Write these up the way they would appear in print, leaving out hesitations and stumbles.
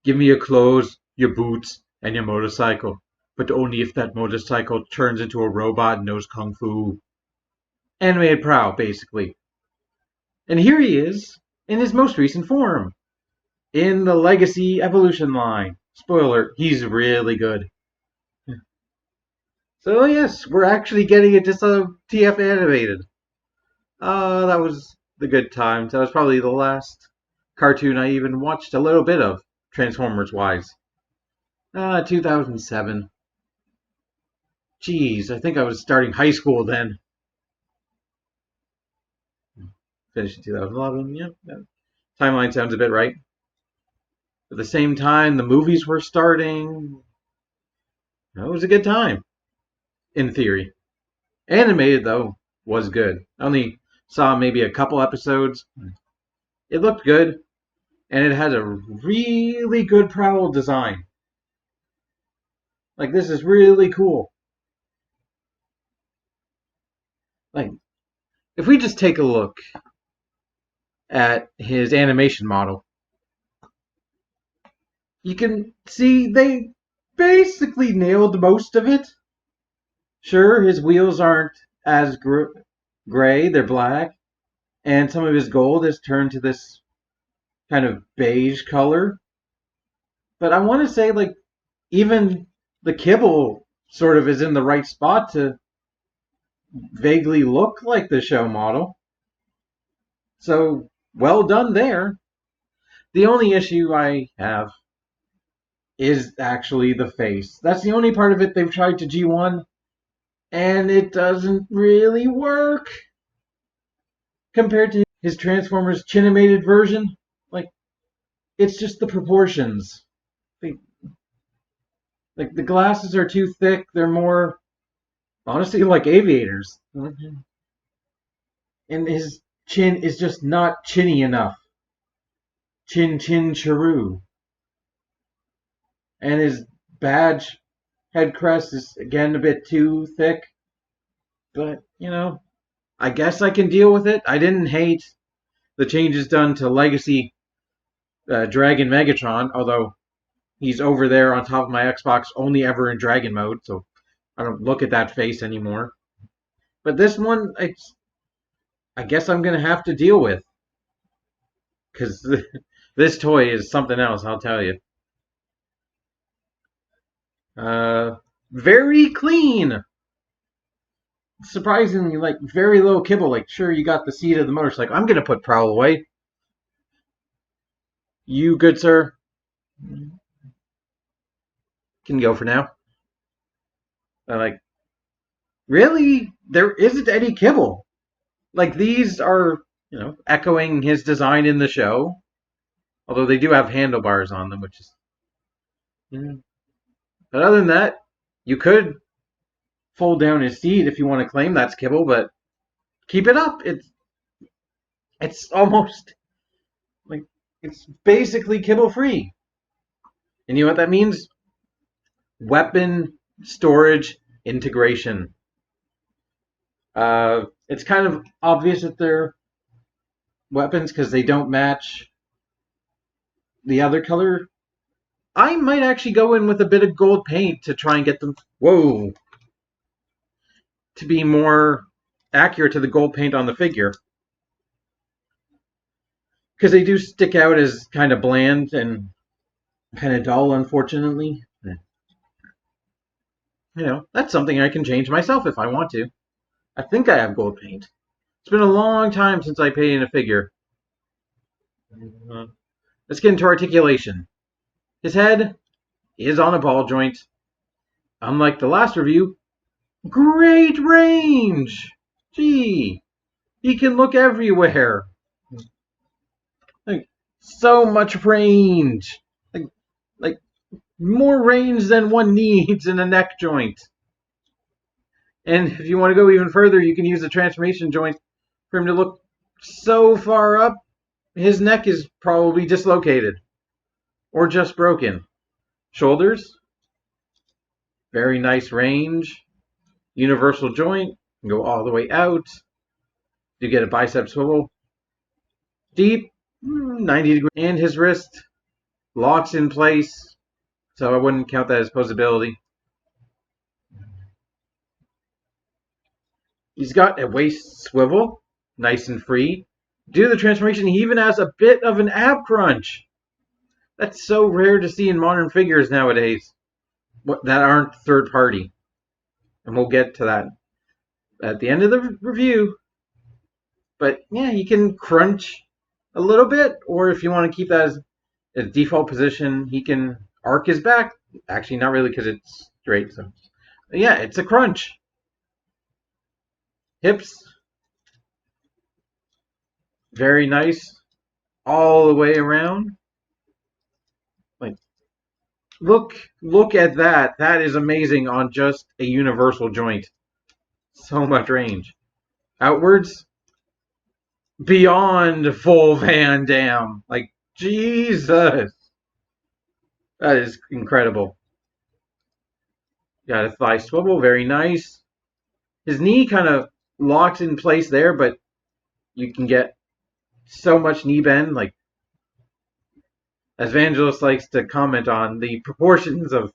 Give me your clothes, your boots, and your motorcycle. But only if that motorcycle turns into a robot and knows Kung Fu. Animated Prowl, basically. And here he is, in his most recent form. In the Legacy Evolution line. Spoiler, he's really good. So yes, we're actually getting it just TF animated. That was the good times. That was probably the last cartoon I even watched a little bit of, Transformers-wise. 2007. Jeez, I think I was starting high school then. Finished in 2011, yeah. That timeline sounds a bit right. At the same time, the movies were starting. It was a good time, in theory. Animated, though, was good. I only saw maybe a couple episodes. It looked good, and it had a really good Prowl design. Like, this is really cool. Like, if we just take a look at his animation model, you can see they basically nailed most of it. Sure, his wheels aren't as gray, they're black, and some of his gold has turned to this kind of beige color. But I want to say, like, even the kibble sort of is in the right spot to vaguely look like the show model. So, well done there. The only issue I have is actually the face. That's the only part of it they've tried to G1, and it doesn't really work compared to his Transformers Chinimated version. Like, it's just the proportions. Like, the glasses are too thick. They're more, honestly, like aviators. And his chin is just not chinny enough. Chin chin charoo. And his badge head crest is again a bit too thick. But, I guess I can deal with it. I didn't hate the changes done to Legacy Dragon Megatron, although he's over there on top of my Xbox only ever in Dragon mode, so I don't look at that face anymore. But this one, I guess I'm going to have to deal with. Because this toy is something else, I'll tell you. Very clean. Surprisingly, like, very low kibble. Like, sure, you got the seat of the motorcycle. I'm going to put Prowl away. You good, sir? Can go for now. Like, really? There isn't any kibble. Like, these are, echoing his design in the show. Although they do have handlebars on them, which is... But other than that, you could fold down his seat if you want to claim that's kibble, but keep it up. It's almost like it's basically kibble free. And you know what that means? Weapon storage integration. It's kind of obvious that they're weapons because they don't match the other color. I might actually go in with a bit of gold paint to try and get them... Whoa! To be more accurate to the gold paint on the figure. Because they do stick out as kind of bland and kind of dull, unfortunately. That's something I can change myself if I want to. I think I have gold paint. It's been a long time since I painted a figure. Let's get into articulation. His head is on a ball joint. Unlike the last review, great range! Gee, he can look everywhere. Like, so much range. Like more range than one needs in a neck joint. And if you want to go even further, you can use the transformation joint for him to look so far up, his neck is probably dislocated or just broken. Shoulders, very nice range. Universal joint, go all the way out. You get a bicep swivel. Deep, 90 degrees. And his wrist, locks in place, so I wouldn't count that as posability. He's got a waist swivel, nice and free. Due to the transformation, he even has a bit of an ab crunch. That's so rare to see in modern figures nowadays that aren't third party. And we'll get to that at the end of the review. But yeah, he can crunch a little bit, or if you want to keep that as a default position, he can arc his back. Actually, not really, because it's straight. So yeah, it's a crunch. Hips, very nice, all the way around. Like, look at that. That is amazing on just a universal joint. So much range. Outwards, beyond full Van Damme. Like, Jesus. That is incredible. Got a thigh swivel, very nice. His knee kind of locks in place there, but you can get so much knee bend. Like, as Vangelis likes to comment on, the proportions of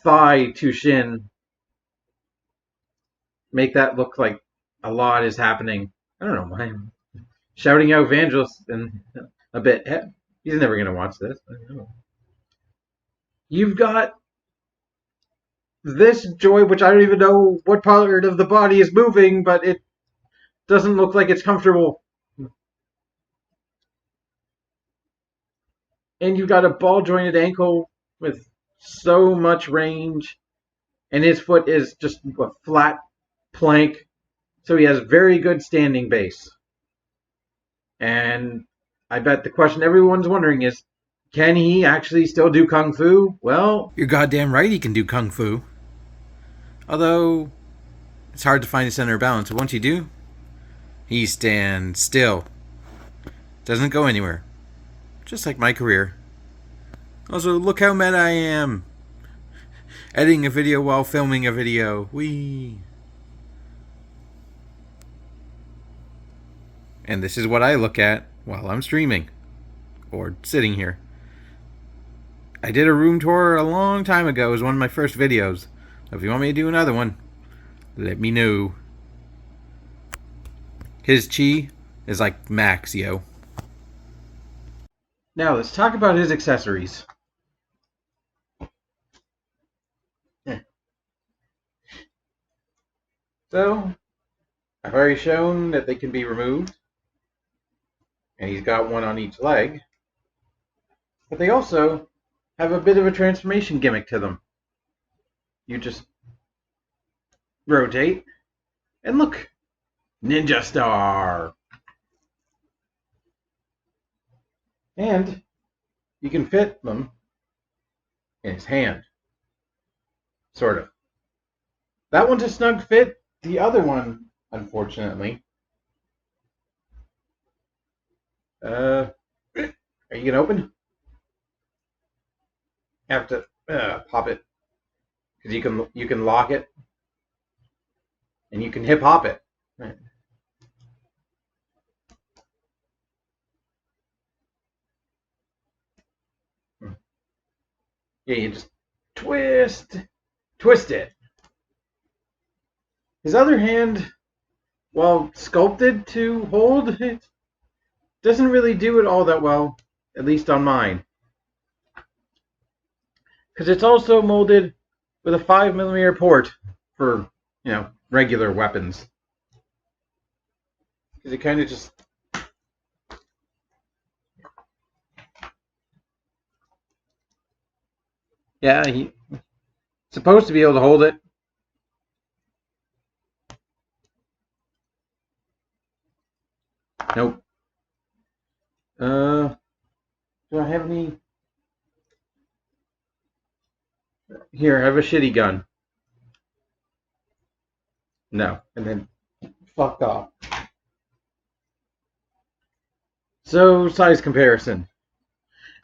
thigh to shin make that look like a lot is happening. I don't know why I'm shouting out Vangelis in a bit. He's never going to watch this. I don't know. You've got this joint, which I don't even know what part of the body is moving, but it doesn't look like it's comfortable. And you've got a ball jointed ankle with so much range, and his foot is just a flat plank, so he has very good standing base. And I bet the question everyone's wondering is, can he actually still do Kung Fu? Well, you're goddamn right he can do Kung Fu. Although, it's hard to find a center of balance. But once you do, he stands still. Doesn't go anywhere. Just like my career. Also, look how meta I am. Editing a video while filming a video. Whee! And this is what I look at while I'm streaming. Or sitting here. I did a room tour a long time ago. It was one of my first videos. If you want me to do another one, let me know. His chi is like max, yo. now let's talk about his accessories. So, I've already shown that they can be removed. And he's got one on each leg. But they also have a bit of a transformation gimmick to them. You just rotate, and look, Ninja Star. And you can fit them in his hand. Sort of. That one's a snug fit. The other one, unfortunately. Are you gonna open? Have to pop it, because you can lock it, and you can hip hop it. Right. Yeah, you just twist it. His other hand, while sculpted to hold it, doesn't really do it all that well, at least on mine. Because it's also molded with a 5mm port for, regular weapons. Because it kind of just... Yeah, he's supposed to be able to hold it. Nope. Do I have any? Here, I have a shitty gun. No. And then, fuck off. So, size comparison.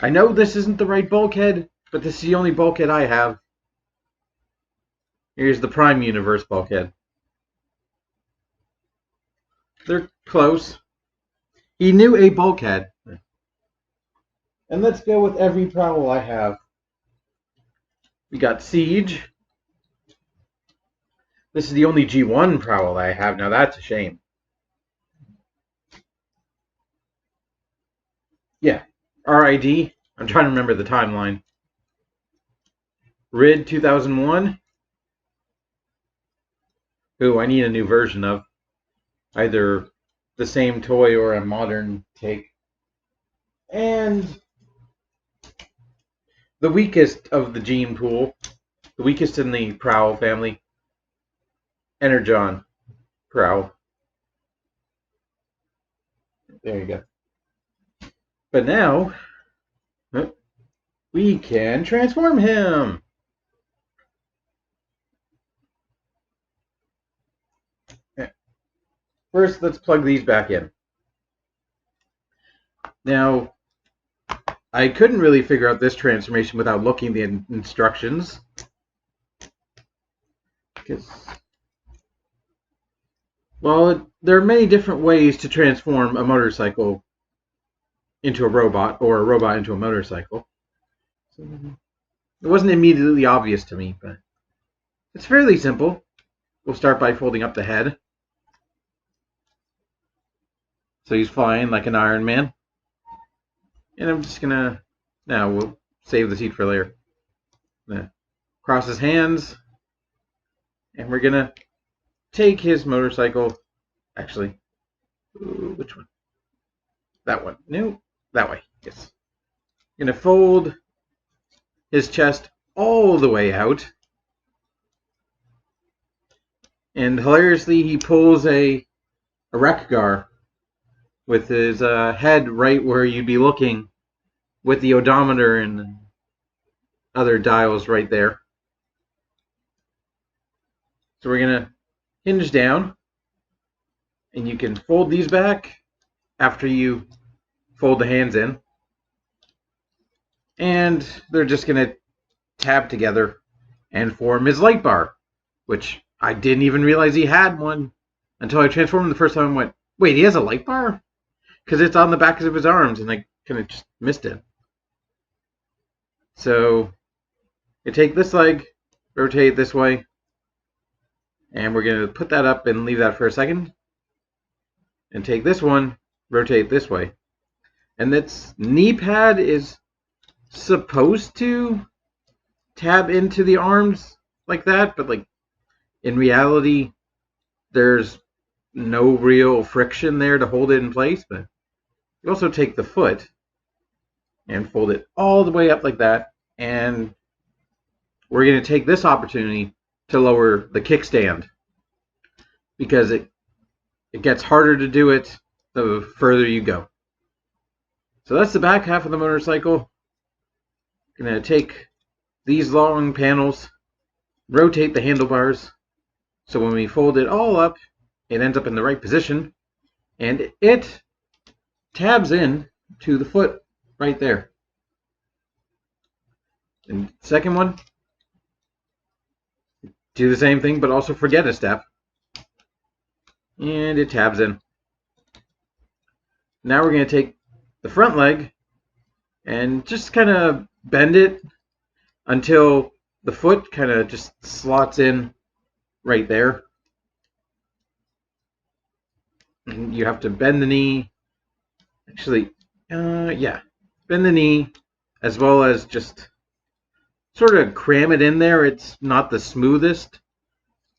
I know this isn't the right bulkhead, but this is the only bulkhead I have. Here's the Prime Universe bulkhead. They're close. He knew a bulkhead. And let's go with every Prowl I have. We got Siege. This is the only G1 Prowl I have. Now that's a shame. Yeah. RID. I'm trying to remember the timeline. RID 2001. Ooh, I need a new version of. Either the same toy or a modern take. And the weakest of the gene pool, the weakest in the Prowl family, Energon Prowl. There you go. But now, we can transform him. First, let's plug these back in. Now, I couldn't really figure out this transformation without looking at the instructions. Well, there are many different ways to transform a motorcycle into a robot, or a robot into a motorcycle. So, it wasn't immediately obvious to me, but it's fairly simple. We'll start by folding up the head. So he's flying like an Iron Man. And I'm just gonna, now we'll save the seat for later. Cross his hands. And we're gonna take his motorcycle. Actually, which one? That one. No, that way. Yes. Gonna fold his chest all the way out. And hilariously, he pulls a Rekgar with his head right where you'd be looking, with the odometer and other dials right there. So we're going to hinge down, and you can fold these back after you fold the hands in. And they're just going to tab together and form his light bar, which I didn't even realize he had one until I transformed him the first time and went, wait, he has a light bar? Because it's on the back of his arms, and I kind of just missed it. So you take this leg, rotate this way, and we're going to put that up and leave that for a second. And take this one, rotate this way. And this knee pad is supposed to tab into the arms like that, but like in reality, there's no real friction there to hold it in place. But you also take the foot and fold it all the way up like that, and we're going to take this opportunity to lower the kickstand, because it gets harder to do it the further you go. So that's the back half of the motorcycle. I'm going to take these long panels, rotate the handlebars, so when we fold it all up, it ends up in the right position, and it tabs in to the foot right there. And second one, do the same thing, but also forget a step. And it tabs in. Now we're going to take the front leg and just kind of bend it until the foot kind of just slots in right there. And you have to bend the knee. Actually, yeah, bend the knee as well as just sort of cram it in there. It's not the smoothest,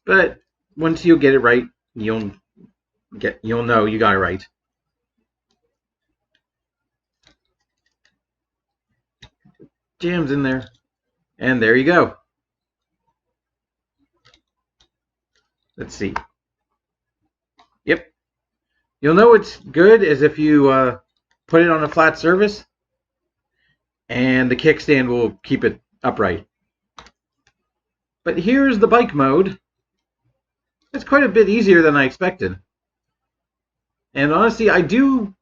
but once you get it right, you'll know you got it right. Jams in there, and there you go. Let's see. Yep. You'll know it's good as if you put it on a flat surface, and the kickstand will keep it upright. But here's the bike mode. It's quite a bit easier than I expected. And honestly, I do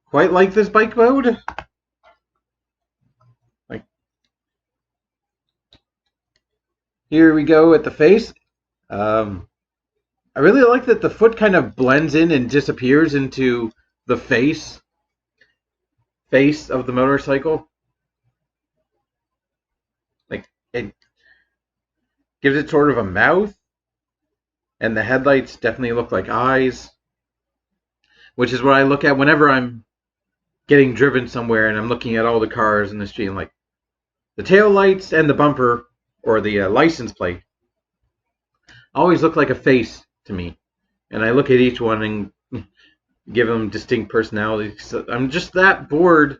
quite like this bike mode. Like, here we go at the face. I really like that the foot kind of blends in and disappears into the face. face of the motorcycle. Like, it gives it sort of a mouth, and the headlights definitely look like eyes, which is what I look at whenever I'm getting driven somewhere and I'm looking at all the cars in the street. I'm like, the tail lights and the bumper or the license plate always look like a face to me. And I look at each one and give them distinct personalities. So I'm just that bored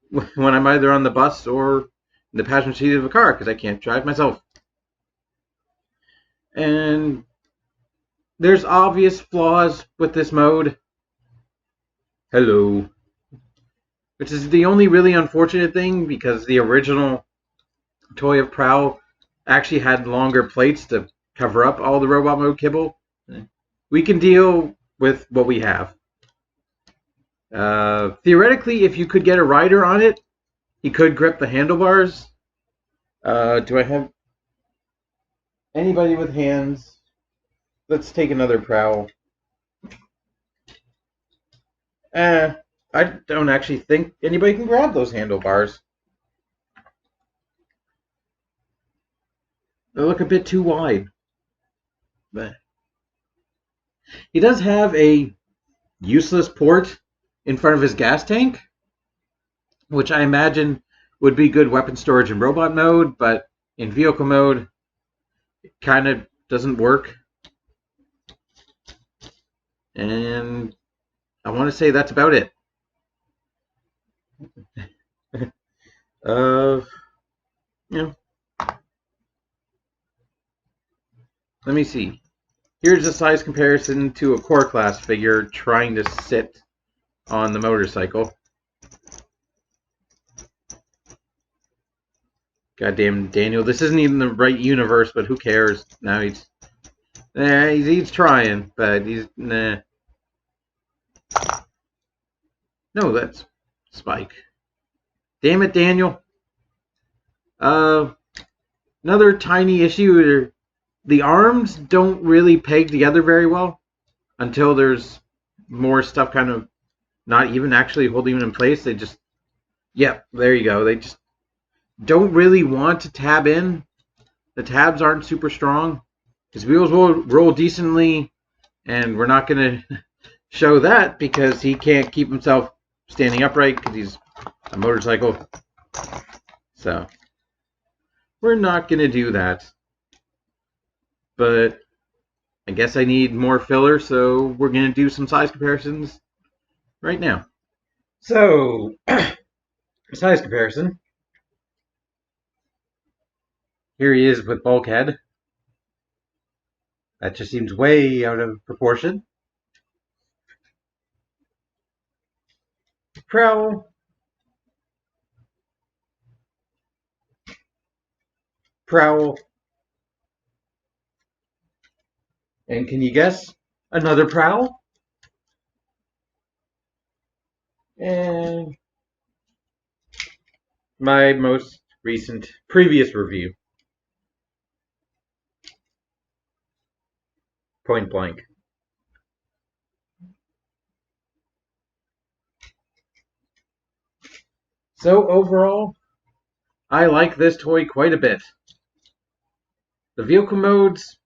when I'm either on the bus or in the passenger seat of a car because I can't drive myself. And there's obvious flaws with this mode. Hello. Which is the only really unfortunate thing because the original toy of Prowl actually had longer plates to cover up all the robot mode kibble. We can deal with what we have. Theoretically, if you could get a rider on it, he could grip the handlebars. Do I have anybody with hands? Let's take another Prowl. I don't actually think anybody can grab those handlebars. They look a bit too wide. But he does have a useless port in front of his gas tank, which I imagine would be good weapon storage in robot mode, but in vehicle mode, it kind of doesn't work. And I want to say that's about it. Yeah. Let me see. Here's a size comparison to a core class figure trying to sit on the motorcycle. Goddamn Daniel, this isn't even the right universe, but who cares? Now he's trying, but he's nah. No, that's Spike. Damn it, Daniel. Another tiny issue. The arms don't really peg together very well until there's more stuff kind of not even actually holding them in place. They just, yep, there you go. They just don't really want to tab in. The tabs aren't super strong. His wheels will roll decently, and we're not going to show that because he can't keep himself standing upright because he's a motorcycle. So we're not going to do that. But I guess I need more filler, so we're going to do some size comparisons right now. So, size comparison. Here he is with Bulkhead. That just seems way out of proportion. Prowl. Prowl. And can you guess? Another Prowl. And my most recent previous review. Point blank. So overall, I like this toy quite a bit. The vehicle mode's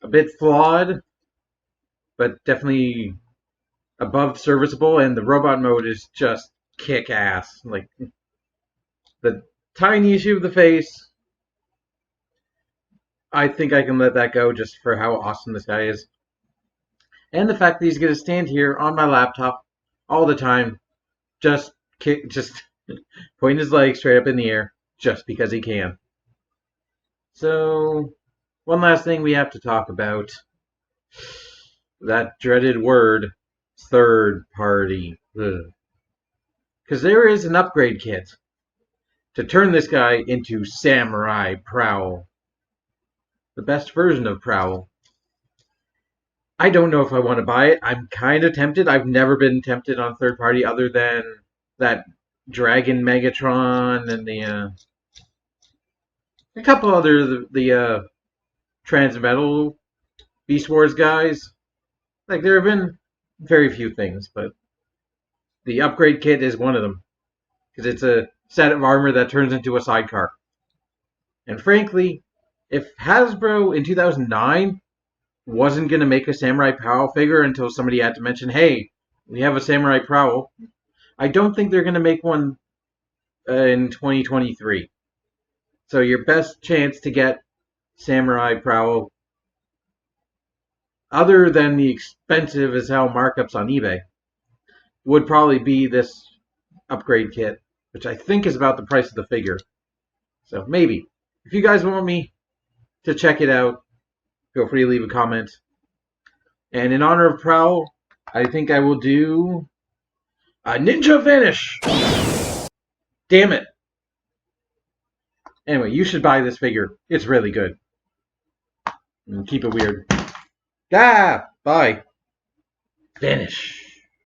a bit flawed, but definitely above serviceable, and the robot mode is just kick-ass. Like, the tiny issue of the face, I think I can let that go just for how awesome this guy is. And the fact that he's going to stand here on my laptop all the time, just pointing his legs straight up in the air, just because he can. So, one last thing we have to talk about. That dreaded word, third party. Because there is an upgrade kit to turn this guy into Samurai Prowl. The best version of Prowl. I don't know if I want to buy it. I'm kind of tempted. I've never been tempted on third party other than that Dragon Megatron and a couple other the Transmetal Beast Wars guys. Like, there have been very few things, but The upgrade kit is one of them. Because it's a set of armor that turns into a sidecar. And frankly, if Hasbro in 2009 wasn't going to make a Samurai Prowl figure until somebody had to mention, hey, we have a Samurai Prowl, I don't think they're going to make one in 2023. So your best chance to get Samurai Prowl, other than the expensive as hell markups on eBay, would probably be this upgrade kit, which I think is about the price of the figure. So maybe. If you guys want me to check it out, feel free to leave a comment. And in honor of Prowl, I think I will do a Ninja Vanish! Damn it! Anyway, you should buy this figure. It's really good. And keep it weird. Ah! Bye. Vanish.